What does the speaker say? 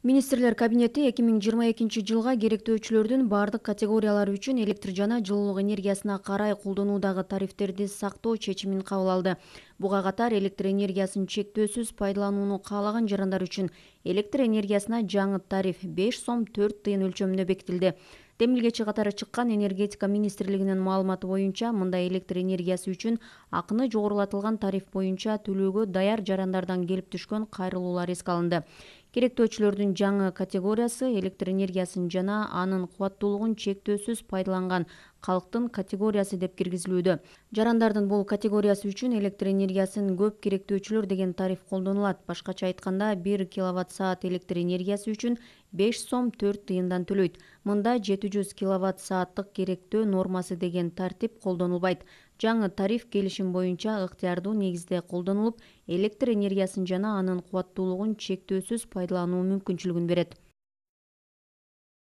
Министрлер кабинети 2022 жылга керектөөчүлөрдүн бардык категориялары үчүн электр жана жылуулук энергиясына карай колдонуудагы тарифтерди сактоо чечимин кабыл алды. Буга катар электр энергиясын чектөөсүз пайдаланууну каалаган жарандар үчүн электр энергиясына жаңы тариф 5 сом 4 тыйын өлчөмүндө бекитилди. Демилгечи катары чыккан энергетика министрлигинин маалыматы боюнча, мындай электр энергиясы үчүн акыны жогорулатылган тариф боюнча төлөөгө даяр жарандардан келип түшкөн кайрылуулар эске алынды. Керектөөчүлөрдүн жаңы категориясы электр энергиясын жана анын кубаттуулугун чектөөсүз пайдаланган калктын категориясы деп киргизилүүдө. Жарандардын бул категориясы үчүн электр энергиясын көп керектөөчүлөр деген тариф колдонулат. Башкача айтканда 1 киловатт-саат электр энергиясы үчүн 5 сом 4 тыйындан төлөйт. Мында 700 киловатт-сааттык керектөө нормасы деген тартип колдонулбайт. Жаңы тариф келишим боюнча ыктыярдуу негизде колдонулуп, электр энергиясын жана анын кубаттуулугун чектөөсүз пайдалануу мүмкүнчүлүгүн берет.